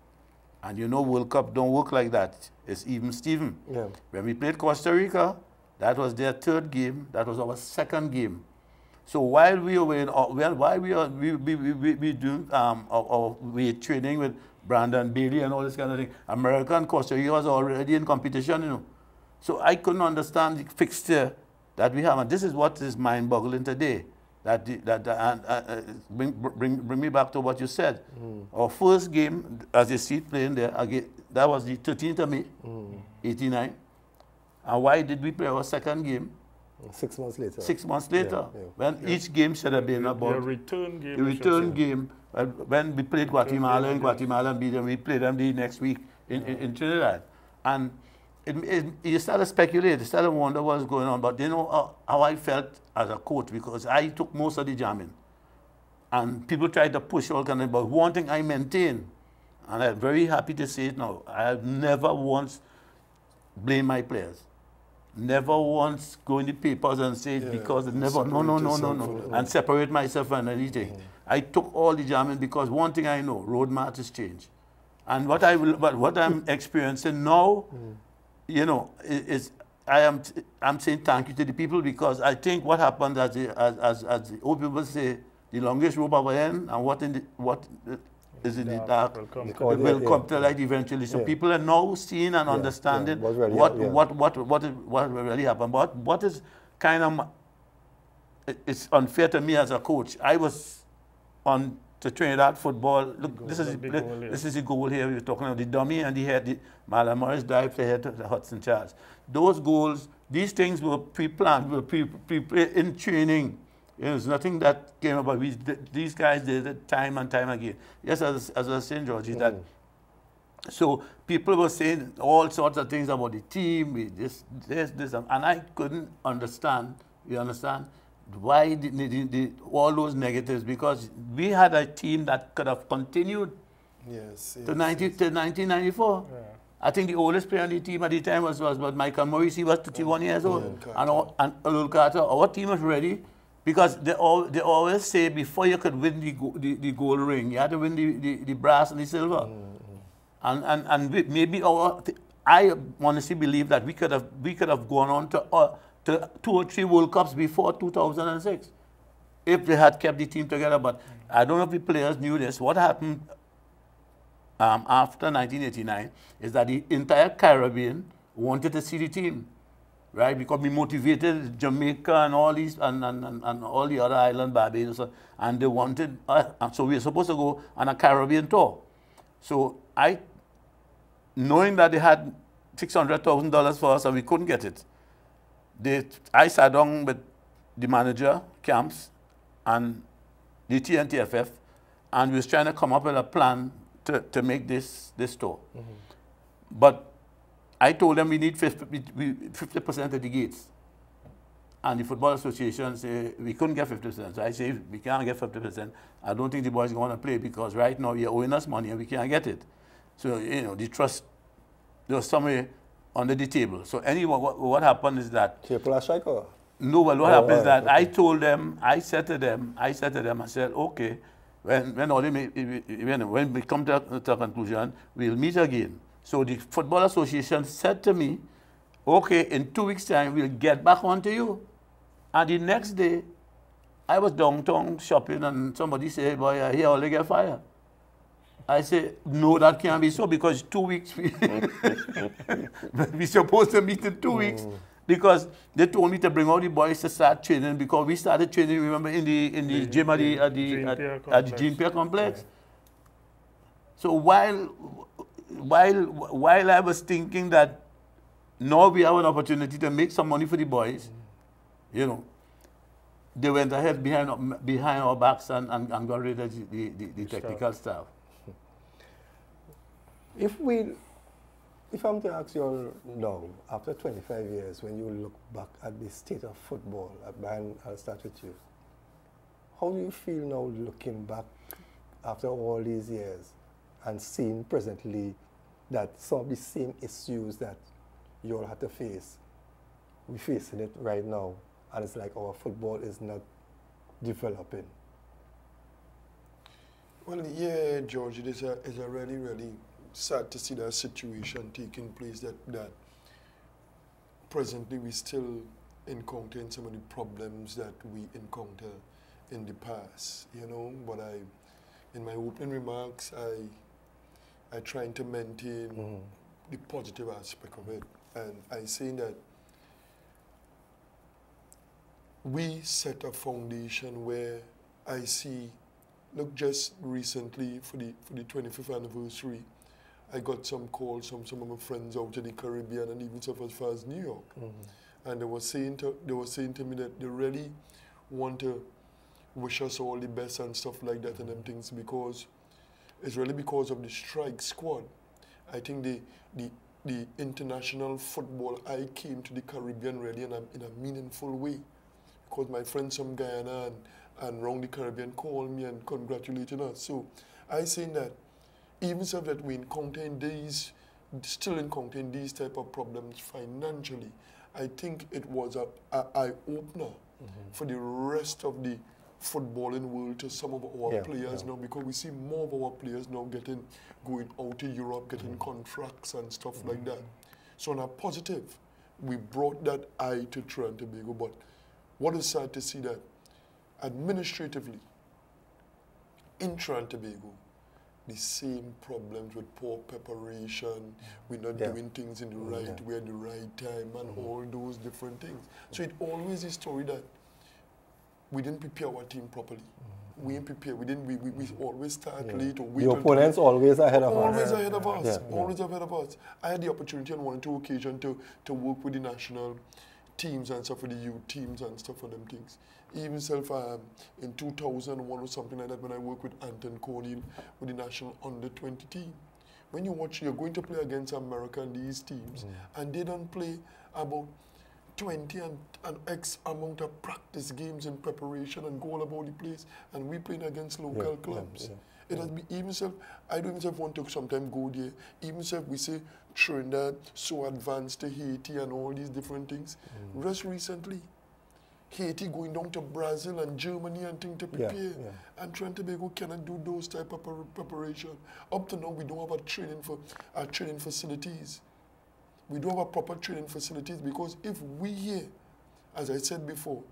And you know, World Cup don't work like that. It's even Steven. Yeah. When we played Costa Rica, that was their third game. That was our second game. So while we were we training with Brandon Bailey and all this kind of thing, America and Costa Rica was already in competition, you know. So I couldn't understand the fixture that we have. And this is what is mind-boggling today. Bring me back to what you said. Our first game, as you see it playing there, again, that was the 13th of May, 89. And why did we play our second game? 6 months later. 6 months later, when each game should have been about the return game. The return game. When we played Guatemala and Guatemala beat them, we played them the next week in Trinidad. And you started to speculate, you started to wonder what was going on. But you know how I felt as a coach, because I took most of the jamming. And people tried to push all kind of, but one thing I maintain, and I'm very happy to say it now, I have never once blamed my players. Never once go in the papers and say it because no, and separate myself from anything. I took all the jamming because one thing I know, road marches change. And what I'm experiencing now, you know, I'm saying thank you to the people, because I think what happened, as the old people say, the longest rope of the end, and what is in the dark will come to light eventually. So people are now seeing and understanding what really happened. But what is kind of, it's unfair to me as a coach. I was on to Trinidad football. Look, this is the goal here. We were talking about the dummy and the head. Marlon Morris dive to head to the Hudson Charles. Those goals, these things were pre-planned, were in training. There's nothing that came about. These guys did it time and time again. Yes, as I was saying, Georgie, that so people were saying all sorts of things about the team, this, and I couldn't understand. You understand? Why all those negatives? Because we had a team that could have continued to 1994. Yeah. I think the oldest player on the team at the time was Michael Morris. He was 31 years old. And Lil Carter. Our team was ready, because they always say before you could win the gold ring, you had to win the brass and the silver. And maybe I honestly believe that we could have gone on to 2 or 3 World Cups before 2006 if they had kept the team together. But I don't know if the players knew this. What happened after 1989 is that the entire Caribbean wanted to see the team, right? Because we motivated Jamaica and all these and all the other island, Barbados, and they wanted so we were supposed to go on a Caribbean tour. So knowing that they had $600,000 for us and we couldn't get it, I sat down with the manager, Camps, and the TNTFF, and we was trying to come up with a plan to make this tour. But I told them we need 50% of the gates. And the Football Association said we couldn't get 50%. So I say, if we can't get 50%, I don't think the boys are going to play because right now you're owing us money and we can't get it. So, you know, the trust, there was somewhere under the table. So anyway, what happened is that... No, well, what happened is that okay. I told them, I said to them, I said, okay, when we come to a conclusion, we'll meet again. So the Football Association said to me, okay, in 2 weeks' time, we'll get back onto you. And the next day, I was downtown shopping and somebody said, boy, I hear all they get fired. I said, no, that can't be so because 2 weeks, we're supposed to meet in 2 weeks because they told me to bring all the boys to start training because we started training, remember, in the gym at the Gene Pier Complex. So while I was thinking that now we have an opportunity to make some money for the boys, you know, they went ahead behind our backs and got rid of the technical staff. If I'm to ask you all now, after 25 years, when you look back at the state of football, Brian, I'll start with you. How do you feel now looking back after all these years and seeing presently that some of the same issues that you all had to face, we're facing it right now, and it's like our football is not developing? Well, yeah, George, it is a really, really sad to see that situation taking place that presently we still encountering some of the problems that we encounter in the past, you know. But in my opening remarks, I trying to maintain the positive aspect of it. And I say that we set a foundation where I see, look, just recently for the 25th anniversary, I got some calls from some of my friends out in the Caribbean and even so as far as New York. And they were saying to me that they really want to wish us all the best and stuff like that and them things because it's really because of the strike squad. I think the international football, I came to the Caribbean really in a meaningful way because my friends from Guyana and around the Caribbean called me and congratulated us. So I say that even so that we still encountering these type of problems financially, I think it was an eye-opener for the rest of the footballing world to some of our players now, because we see more of our players now going out to Europe, getting contracts and stuff like that. So on a positive, we brought that eye to Trinidad and Tobago, but what is sad to see that administratively in Trinidad and Tobago, the same problems with poor preparation, we're not doing things in the right way at the right time, and all those different things. So it always is a story that we didn't prepare our team properly. We didn't prepare. We always start late or wait. The opponents always ahead of us. Always ahead of us. Always ahead of us. I had the opportunity on 1 or 2 occasions to work with the national teams and stuff, with the youth teams and stuff for them things. Even self in 2001 or something like that, when I worked with Anton Cornell with the national under-20 team. When you watch, you're going to play against America and these teams, and they don't play about 20 and X amount of practice games in preparation and go all about the place, and we playing against local clubs. It has been, even if I don't even want to sometimes go there, even if we say Trinidad so advanced to Haiti and all these different things. Just recently, Haiti going down to Brazil and Germany and things to prepare. And Trinidad and Tobago cannot do those type of preparation. Up to now, we don't have training facilities. We don't have a proper training facilities because if we here, as I said before,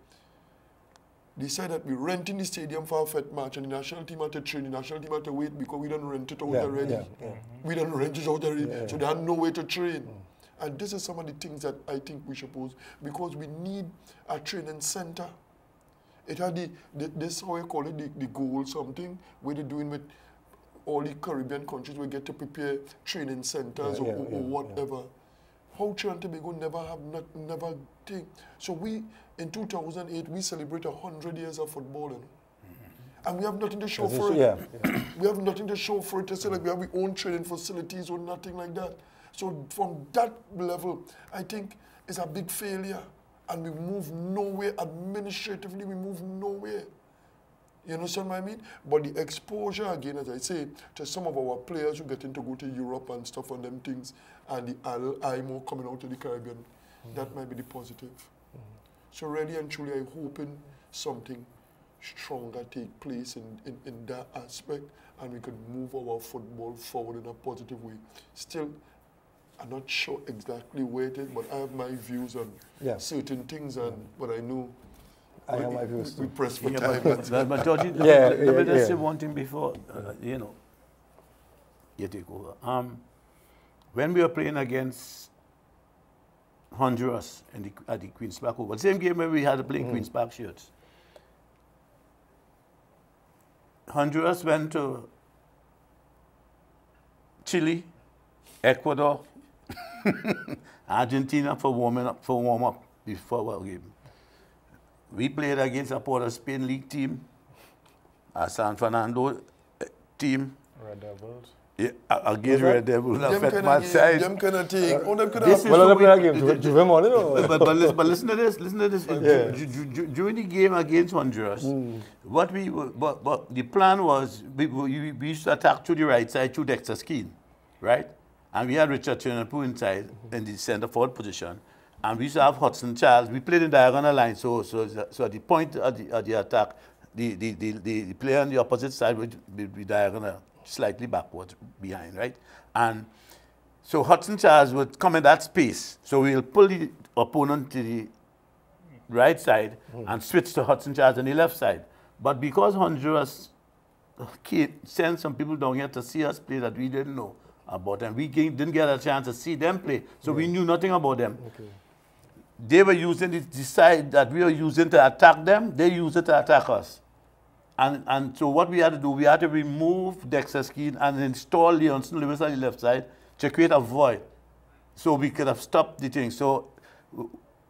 decide that we're renting the stadium for a FET match and the national team had to train, the national team had to wait because we don't rent it out already. We don't rent it out already, so they had no way to train. And this is some of the things that I think we should pose because we need a training center. It had this how I call it, the goal something, where they're doing with all the Caribbean countries, we get to prepare training centers or whatever. How Trinidad and Tobago never have never thing. So we, in 2008, we celebrate 100 years of footballing. And we have nothing to show for it. We have nothing to show for it to say like we have our own training facilities or nothing like that. So from that level, I think it's a big failure. And we move nowhere. Administratively, we move nowhere. You understand what I mean? But the exposure, again, as I say, to some of our players who getting to go to Europe and stuff and them things, and the IMO coming out to the Caribbean, that might be the positive. So really and truly, I'm hoping something stronger take place in that aspect, and we can move our football forward in a positive way. Still, I'm not sure exactly where it is, but I have my views on certain things, and but I know I have my views too. We press for time. But Georgie, let me just say one thing before, you know, you take over. When we were playing against Honduras at the Queen's Park Oval, same game where we had to play Queen's Park shirts. Honduras went to Chile, Ecuador, Argentina for warm up before our game. We played against a Port of Spain League team, a San Fernando team. Red Devils. Yeah, against Red Devils. Them kind of thing. But listen to this. Listen to this. During the game against Honduras, what the plan was, we used to attack to the right side through Dexter Skeen, right? And we had Richard Chernapu inside in the center forward position. And we used to have Hudson Charles. We played in diagonal line, so at the point of the attack, the player on the opposite side would be diagonal, slightly backwards behind, right? And so Hudson Charles would come in that space. So we'll pull the opponent to the right side and switch to Hudson Charles on the left side. But because Honduras sent some people down here to see us play that we didn't know about, and we didn't get a chance to see them play, so we knew nothing about them. They were using the side that we were using to attack them, they used it to attack us. And so what we had to do, we had to remove Dexter Skeen and install Leonson Lewis on the left side to create a void so we could have stopped the thing. So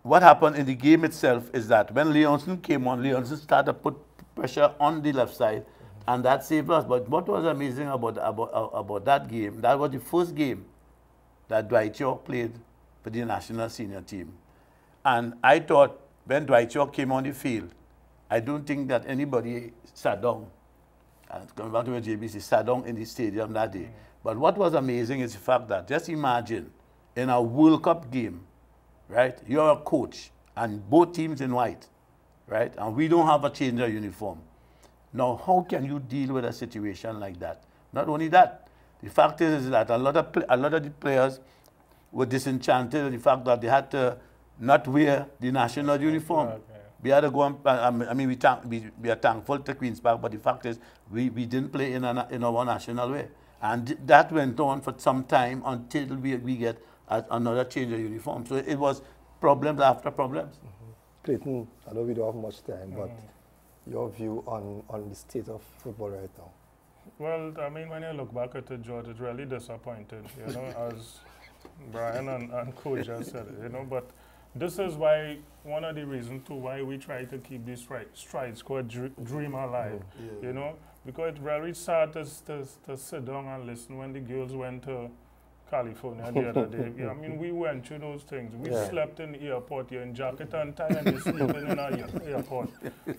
what happened in the game itself is that when Leonson came on, Leonson started to put pressure on the left side, and that saved us. But what was amazing about that game, that was the first game that Dwight York played for the national senior team. And I thought when Dwight York came on the field, I don't think that anybody sat down. And coming back to what JBC, sat down in the stadium that day. But what was amazing is the fact that, just imagine, in a World Cup game, right, you're a coach, and both teams in white, right, and we don't have a change of uniform. Now, how can you deal with a situation like that? Not only that, the fact is that a lot of the players were disenchanted with the fact that they had to not wear the national uniform. We had to go on, I mean, we are thankful to Queen's Park, but the fact is we didn't play in our national way. And that went on for some time until we get another change of uniform. So it was problems after problems. Clayton, I know we don't have much time, but your view on the state of football right now? Well, I mean, when you look back at it, George, it's really disappointing, you know, as Brian and Coach just said it, you know, but this is why, one of the reasons too why we try to keep this stride squad dream alive, you know, because it's very sad to sit down and listen when the girls went to California the other day. I mean, we went through those things. We slept in the airport, you're in jacket and tie, and you're sleeping in our airport,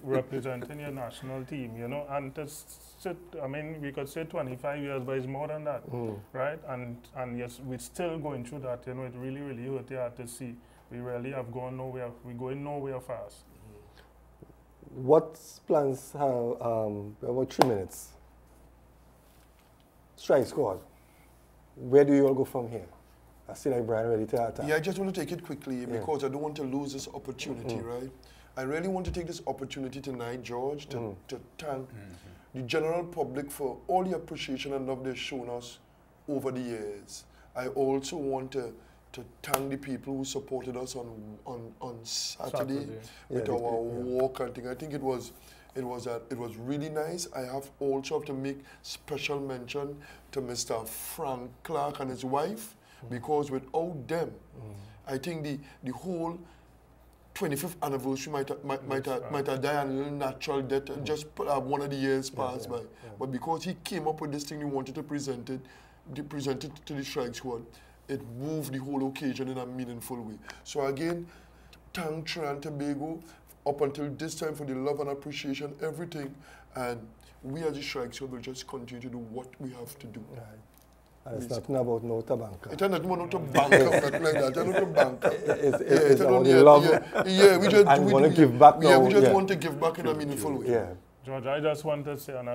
representing your national team, you know, and to sit, I mean, we could say 25 years, but it's more than that, right? And yes, we're still going through that, you know, it really, really hurt your heart to see. We really have gone nowhere, we're going nowhere fast. what plans have, about 3 minutes. Strike squad. Where do you all go from here? I see like Brian ready to attack. Yeah, I just want to take it quickly because I don't want to lose this opportunity, right? I really want to take this opportunity tonight, George, to thank the general public for all the appreciation and love they've shown us over the years. I also want to thank the people who supported us on Saturday. With our walk and thing. I think it was really nice. I also have to make special mention to Mr. Frank Clark and his wife, because without them, I think the whole 25th anniversary might have died a little natural death, just one of the years passed by. But because he came up with this thing, he wanted to present it to the Strike Squad, it moved the whole occasion in a meaningful way. So again, thank Trinidad and Tobago up until this time for the love and appreciation, everything. And we as the Strike Squad will just continue to do what we have to do. Right. And it's nothing about no tabanka. It's not about no banker, nothing like that. It's not about banker. It's only love. Yeah, we just want to give back now. Yeah, we just want to give back in a meaningful way. Yeah. George, I just want to say, and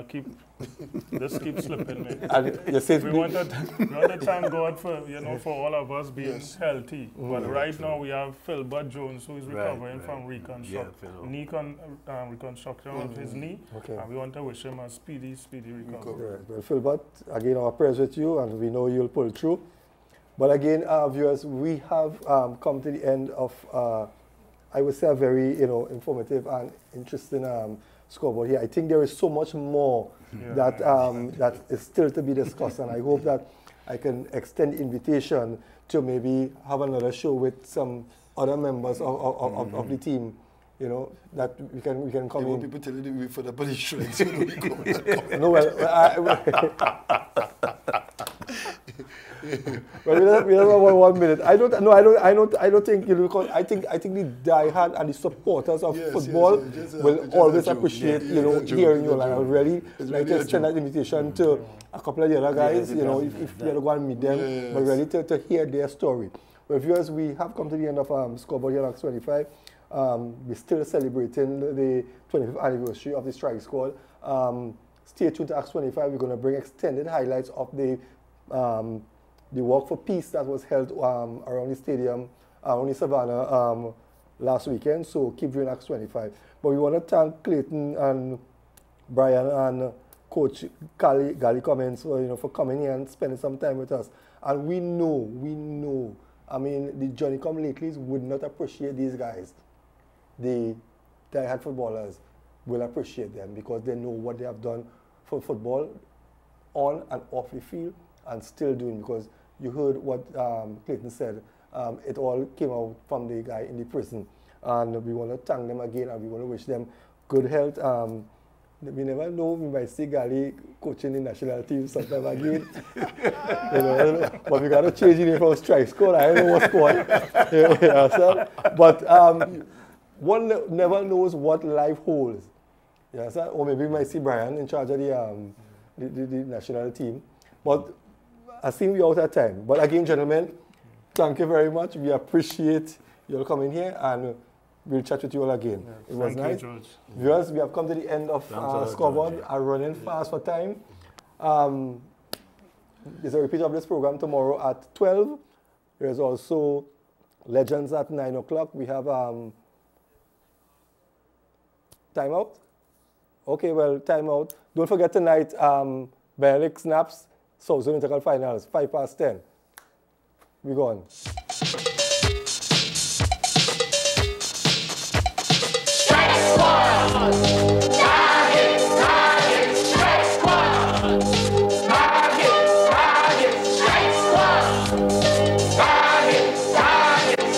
this keeps slipping me. And you said we want to thank God for, for all of us being healthy. But right now we have Philbert Jones, who is recovering from knee reconstruction of his knee. Okay. And we want to wish him a speedy recovery. Right. Well, Philbert, again, our prayers with you, and we know you'll pull through. But again, viewers, we have come to the end of, I would say, a very, informative and interesting scoreboard here. I think there is so much more that is still to be discussed, and I hope that I can extend invitation to maybe have another show with some other members of the team, that we can come in. People tell you for the police strikes. No, well, we don't have 1 minute. I don't think I think the diehard and the supporters of football will always appreciate hearing you. Like I would really like to extend that invitation to a couple of the other guys, if you go and meet them, but really to hear their story. Well, viewers, we have come to the end of Scoreboard here on Act 25. We're still celebrating the 25th anniversary of the Strike Squad. Stay tuned to Act 25. We're going to bring extended highlights of the Walk for Peace that was held around the stadium, around the Savannah last weekend. So keep viewing Act 25. But we want to thank Clayton and Brian and Coach Gali Cummins for coming here and spending some time with us. And we know, I mean, the Johnny Come Latelys would not appreciate these guys. The diehard footballers will appreciate them because they know what they have done for football on and off the field and still doing, because you heard what Clayton said. It all came out from the guy in the prison. And we want to thank them again, and we want to wish them good health. We never know, we might see Gali coaching the national team sometime again. But we got to change it from Strike Squad. I don't know what's going on. But one never knows what life holds. Or maybe we might see Brian in charge of the national team. But I think we're out of time. But again, gentlemen, thank you very much. We appreciate you all coming here, and we'll chat with you all again. It was nice. George. Viewers, we have come to the end of Scoreboard. I'm running fast for time. There's a repeat of this program tomorrow at 12. There's also Legends at 9 o'clock. We have timeout. Okay, well, timeout. Don't forget tonight, Benedict Snaps, South Zone Intercal Finals, 10:05. We go on. Strike Squad! Target, target, Strike Squad! Target, Strike Squad! Target,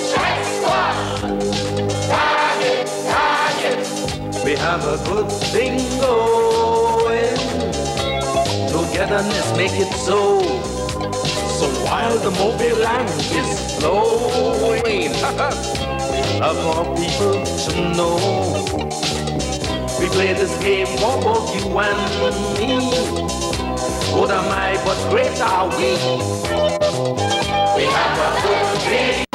Strike Squad! Target. We have a good thing going. Togetherness make it so. So while the mobile land is flowing, love for people to know. We play this game for both you and me. What am I, but great are we? We have a good thing.